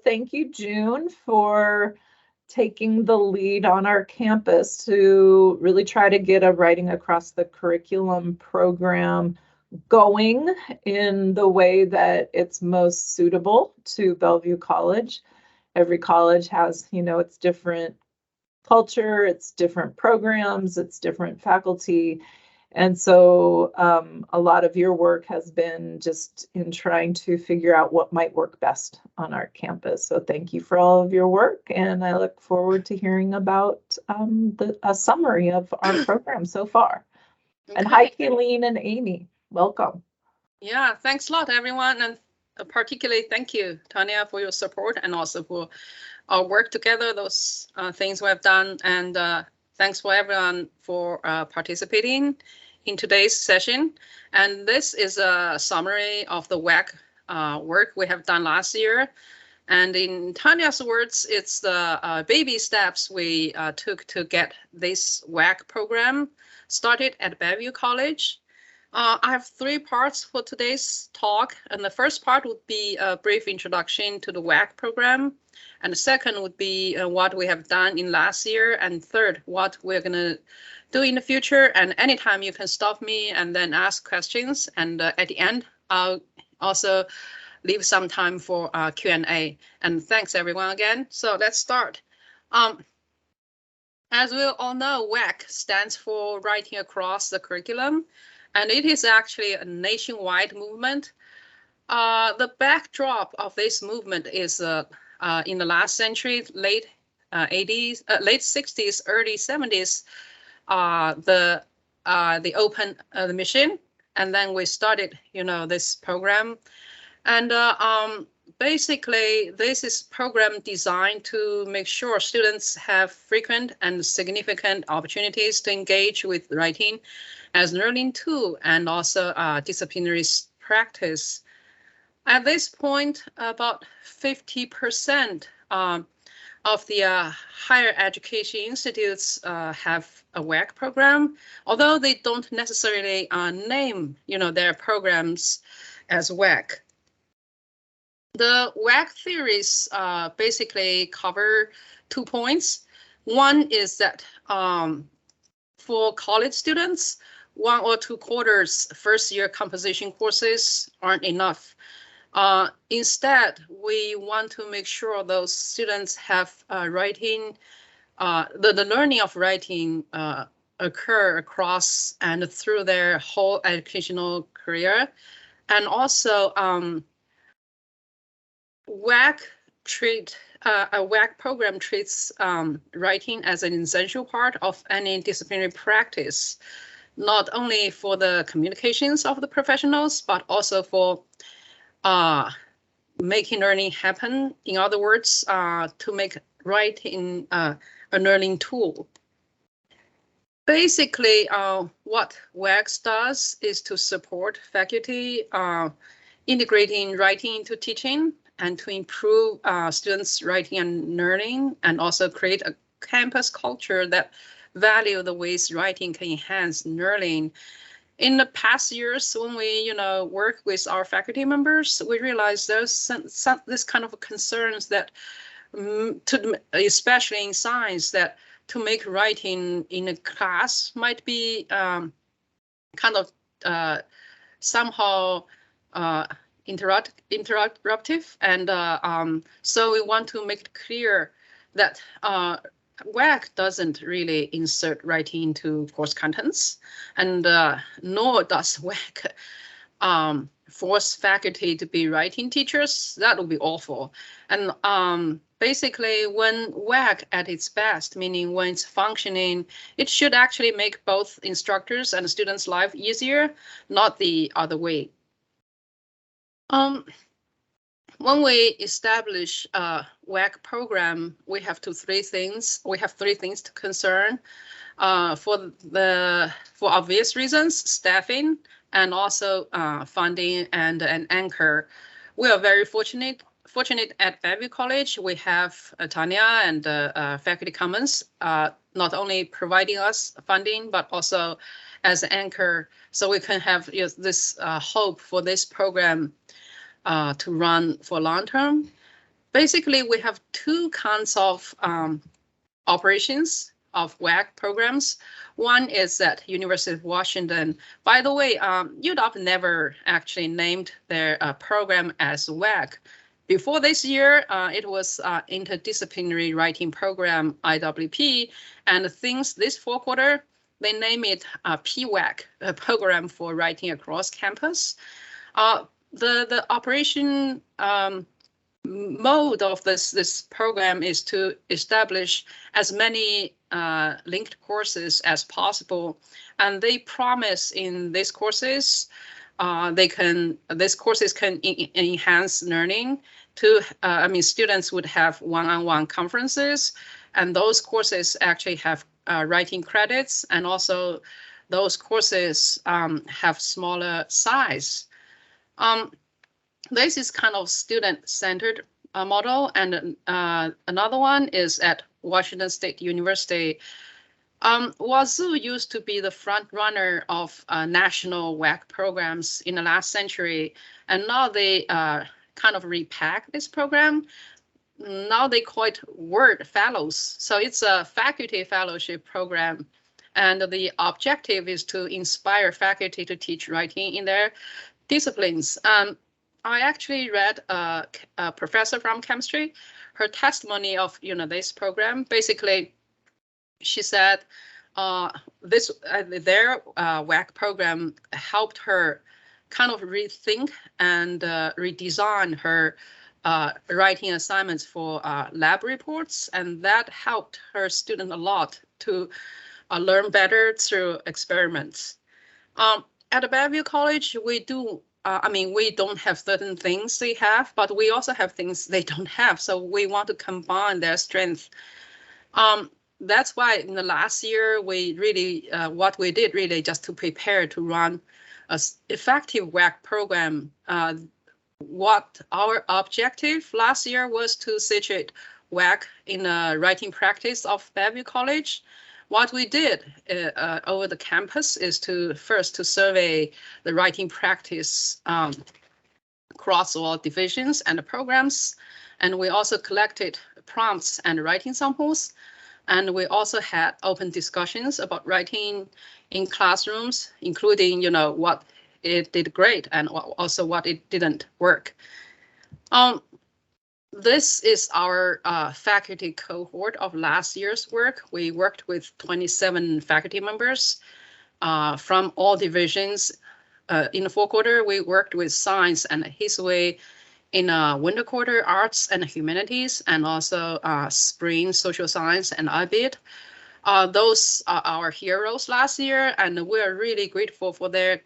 Thank you, June, for taking the lead on our campus to really try to get a writing across the curriculum program going in the way that it's most suitable to Bellevue College. Every college has, its different culture, it's different programs, it's different faculty. And so a lot of your work has been just in trying to figure out what might work best on our campus. So thank you for all of your work, and I look forward to hearing about a summary of our program so far. Okay. And hi, Kayleen and Amy. Welcome. Yeah, thanks a lot, everyone. And particularly thank you, Tanya, for your support and also for our work together, those things we have done. And thanks for everyone for participating in today's session. And this is a summary of the WAC work we have done last year. And in Tanya's words, it's the baby steps we took to get this WAC program started at Bellevue College. I have 3 parts for today's talk, and the first part would be a brief introduction to the WAC program, and the second would be what we have done in last year, and third, what we're going to do in the future. And anytime you can stop me and then ask questions, and at the end, I'll also leave some time for Q&A. And thanks everyone again. So let's start. As we all know, WAC stands for Writing Across the Curriculum. And it is actually a nationwide movement. The backdrop of this movement is in the last century, late 60s, early 70s, the open the mission, and then we started, this program. And basically, this is program designed to make sure students have frequent and significant opportunities to engage with writing as a learning tool and also disciplinary practice. At this point, about 50% of the higher education institutes have a WAC program, although they don't necessarily name, their programs as WAC. The WAC theories basically cover 2 points. One is that for college students, 1 or 2 quarters first-year composition courses aren't enough. Instead, we want to make sure those students have writing, the learning of writing occur across and through their whole educational career. And also, a WAC program treats writing as an essential part of any disciplinary practice, not only for the communications of the professionals, but also for making learning happen. In other words, to make writing a learning tool. Basically, what WAC does is to support faculty integrating writing into teaching and to improve students' writing and learning, and also create a campus culture that value the ways writing can enhance learning. In the past years, when we, work with our faculty members, we realized there's some this kind of concerns that, especially in science, that to make writing in a class might be kind of somehow interruptive, and so we want to make it clear that WAC doesn't really insert writing into course contents, and nor does WAC force faculty to be writing teachers. That would be awful. And basically, when WAC at its best, meaning when it's functioning, it should actually make both instructors and students' life easier, not the other way. When we establish a WAC program, we have 3 things. We have 3 things to concern for obvious reasons: staffing, and also funding and an anchor. We are very fortunate at Bellevue College. We have Tanya and Faculty Commons not only providing us funding, but also as an anchor, so we can have this hope for this program to run for long term. Basically, we have two kinds of operations of WAC programs. One is at University of Washington. By the way, UW never actually named their program as WAC. Before this year, it was Interdisciplinary Writing Program, IWP, and since this fall quarter, they name it PWAC, a Program for Writing Across Campus. The operation mode of this program is to establish as many linked courses as possible, and they promise in these courses these courses can enhance learning. Students would have one-on-one conferences, and those courses actually have writing credits, and also those courses have smaller size. This is kind of student-centered model, and another one is at Washington State University. Wazoo used to be the front runner of national WAC programs in the last century, and now they kind of repack this program. Now they call it Word Fellows. So it's a faculty fellowship program, and the objective is to inspire faculty to teach writing in their disciplines. I actually read a professor from chemistry, her testimony of this program. Basically, she said their WAC program helped her kind of rethink and redesign her writing assignments for lab reports, and that helped her student a lot to learn better through experiments. At Bellevue College, we do. We don't have certain things they have, but we also have things they don't have. So we want to combine their strength. That's why in the last year, we really, what we did really just to prepare to run an effective WAC program. What our objective last year was to situate WAC in the writing practice of Bellevue College. What we did over the campus is to survey the writing practice across all divisions and programs. And we also collected prompts and writing samples. And we also had open discussions about writing in classrooms, including, what it did great and also what it didn't work. This is our faculty cohort of last year's work. We worked with 27 faculty members from all divisions. In the fall quarter, we worked with science and history. In winter quarter, arts and humanities, and also spring social science and IBIT. Those are our heroes last year, and we are really grateful for their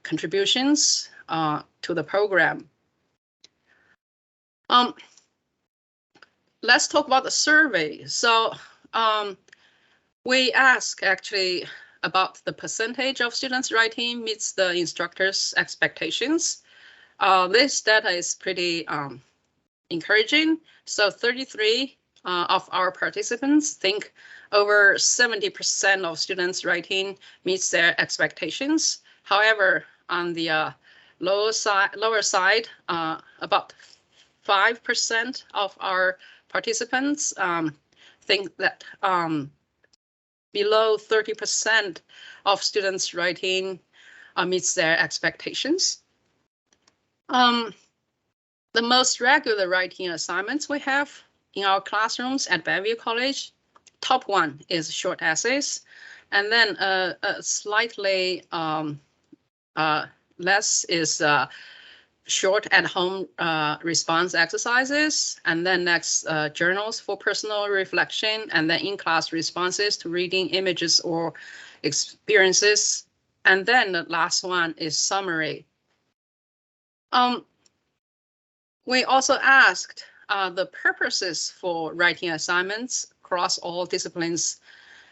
contributions to the program. Let's talk about the survey. So we ask actually about the percentage of students writing meets the instructor's expectations. This data is pretty encouraging. So 33 of our participants think over 70% of students writing meets their expectations. However, on the lower side, about 5% of our participants think that below 30% of students writing meets their expectations. The most regular writing assignments we have in our classrooms at Bellevue College, top one is short essays, and then slightly less is short at-home response exercises, and then next journals for personal reflection, and then in-class responses to reading images or experiences, and then the last one is summary. We also asked the purposes for writing assignments across all disciplines,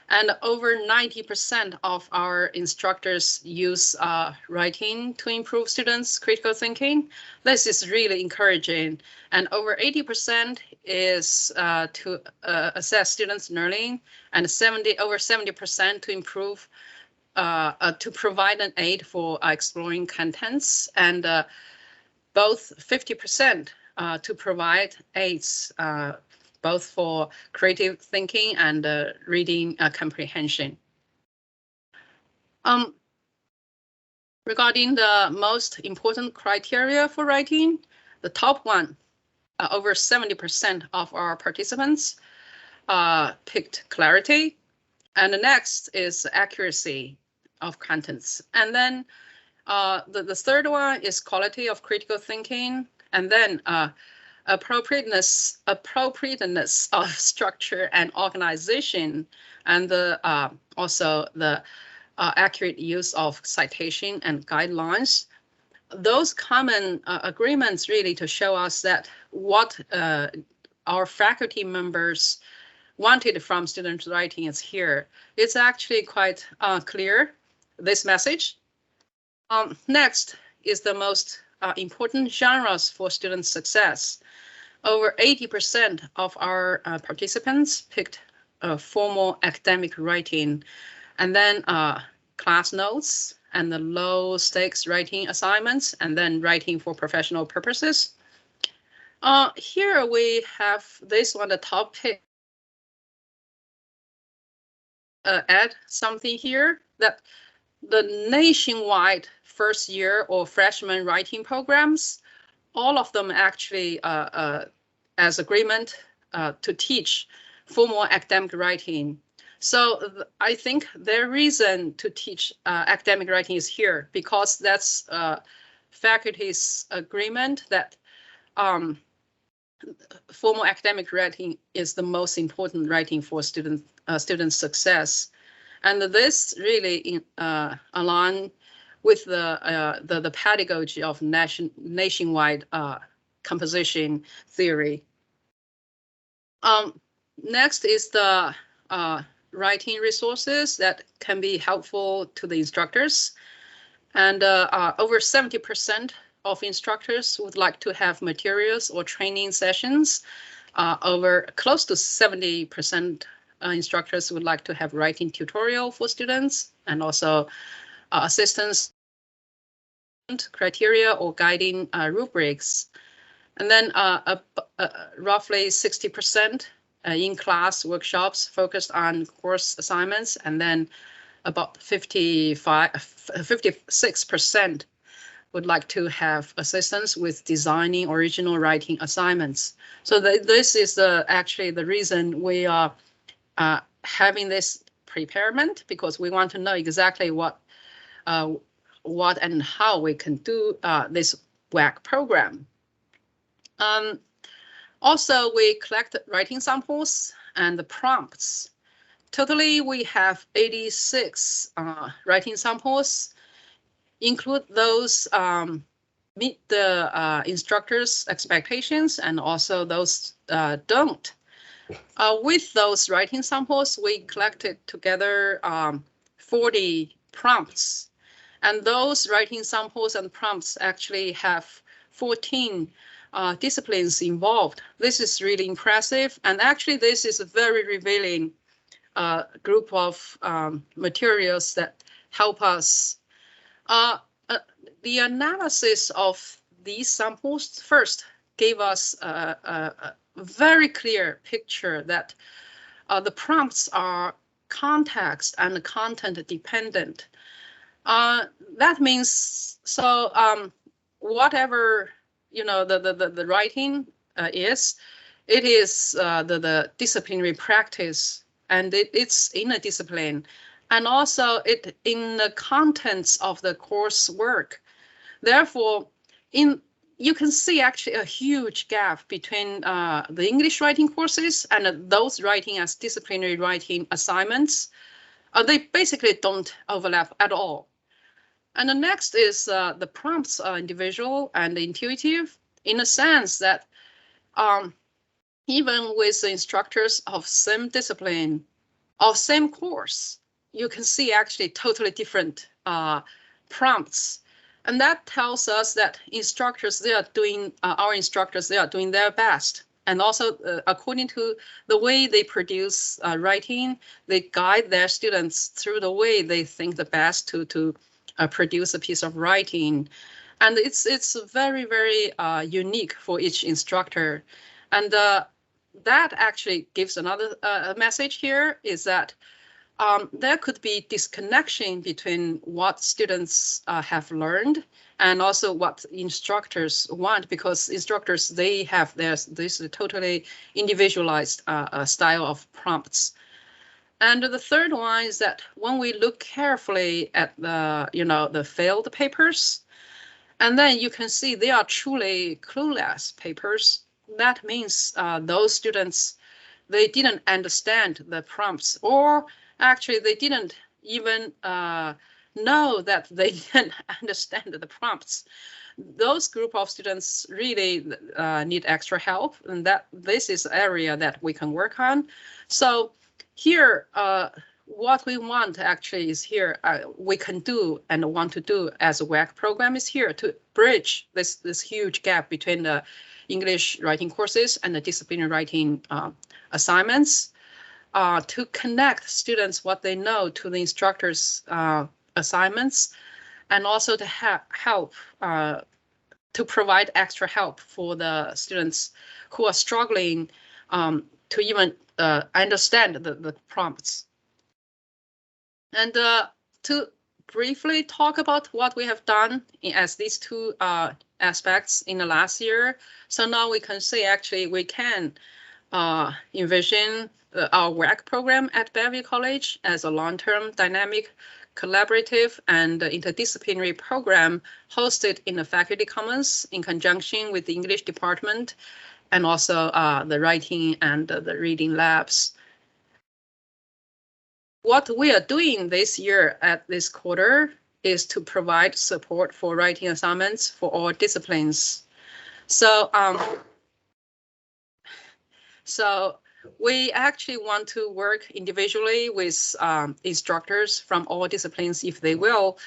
and over 90% of our instructors use writing to improve students' critical thinking. This is really encouraging, and over 80% is to assess students' learning, and over 70% to improve to provide an aid for exploring contents, and both 50% to provide aids both for creative thinking and reading comprehension. Regarding the most important criteria for writing, the top one, over 70% of our participants picked clarity, and the next is accuracy of contents. And then the third one is quality of critical thinking, and then appropriateness of structure and organization, and also the accurate use of citation and guidelines. Those common agreements really to show us that what our faculty members wanted from student writing is here. It's actually quite clear, this message. Next is the most important genres for student success. Over 80% of our participants picked formal academic writing, and then class notes and the low stakes writing assignments, and then writing for professional purposes. Here we have this one, the top pick. Add something here that the nationwide first year or freshman writing programs, all of them actually as agreement to teach formal academic writing. So I think their reason to teach academic writing is here, because that's faculty's agreement that formal academic writing is the most important writing for student success. And this really align with the pedagogy of nationwide composition theory. Next is the writing resources that can be helpful to the instructors. And over 70% of instructors would like to have materials or training sessions. Over close to 70% instructors would like to have writing tutorial for students, and also assistance criteria or guiding rubrics. And then roughly 60% in-class workshops focused on course assignments, and then about 56% would like to have assistance with designing original writing assignments. So this is actually the reason we are having this preparement, because we want to know exactly what and how we can do this WAC program. Also, we collect writing samples and the prompts. Totally, we have 86 writing samples, include those meet the instructors' expectations, and also those don't. With those writing samples, we collected together 40 prompts, and those writing samples and prompts actually have 14 disciplines involved. This is really impressive, and actually this is a very revealing group of materials that help us. The analysis of these samples first gave us a very clear picture that the prompts are context and content dependent. That means, so whatever the writing is, it is the disciplinary practice, and it's in a discipline, and also it in the contents of the coursework. Therefore, you can see actually a huge gap between the English writing courses and those writing as disciplinary writing assignments. They basically don't overlap at all. And the next is the prompts are individual and intuitive, in a sense that even with the instructors of same discipline, of same course, you can see actually totally different prompts. And that tells us that instructors, our instructors, they are doing their best. And also, according to the way they produce writing, they guide their students through the way they think the best to produce a piece of writing. And it's very, very unique for each instructor. And that actually gives another message here, is that there could be disconnection between what students have learned and also what instructors want, because instructors, they have this totally individualized style of prompts. And the third one is that when we look carefully at the failed papers, and then you can see they are truly clueless papers. That means those students, they didn't understand the prompts, or actually they didn't even know that they didn't understand the prompts. Those group of students really need extra help, and that this is an area that we can work on. So here, what we want actually is here, we can do and want to do as a WAC program is here to bridge this huge gap between the English writing courses and the disciplinary writing assignments, to connect students what they know to the instructors' assignments, and also to help to provide extra help for the students who are struggling to even understand the prompts. And to briefly talk about what we have done as these two aspects in the last year. So now we can say actually we can envision our WAC program at Bellevue College as a long-term, dynamic, collaborative, and interdisciplinary program hosted in the faculty commons in conjunction with the English department and also the writing and the reading labs. What we are doing this year at this quarter is to provide support for writing assignments for all disciplines. So, we actually want to work individually with instructors from all disciplines, if they will,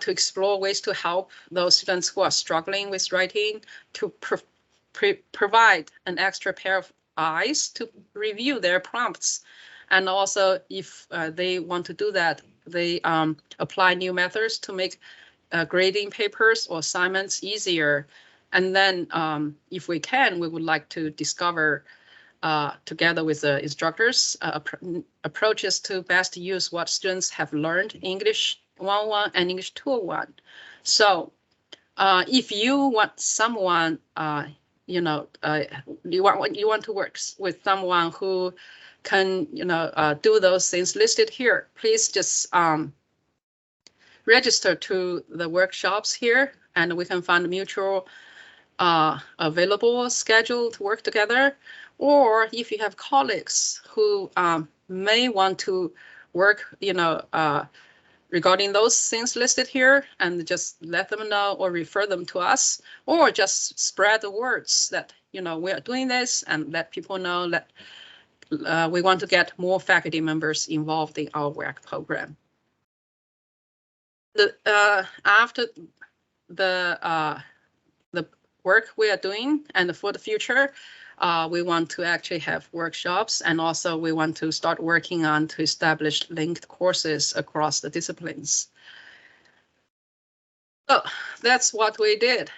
to explore ways to help those students who are struggling with writing, to provide an extra pair of eyes to review their prompts. And also, if they want to do that, they apply new methods to make grading papers or assignments easier. And then if we can, we would like to discover together with the instructors approaches to best use what students have learned in English 101 and English 201. So if you want someone, you want to work with someone who can do those things listed here, please just register to the workshops here, and we can find a mutual available schedule to work together. Or if you have colleagues who may want to work regarding those things listed here, and just let them know or refer them to us, or just spread the words that we are doing this, and let people know that we want to get more faculty members involved in our WAC program. After the work we are doing, and for the future, we want to actually have workshops, and also we want to start working on to establish linked courses across the disciplines. So that's what we did.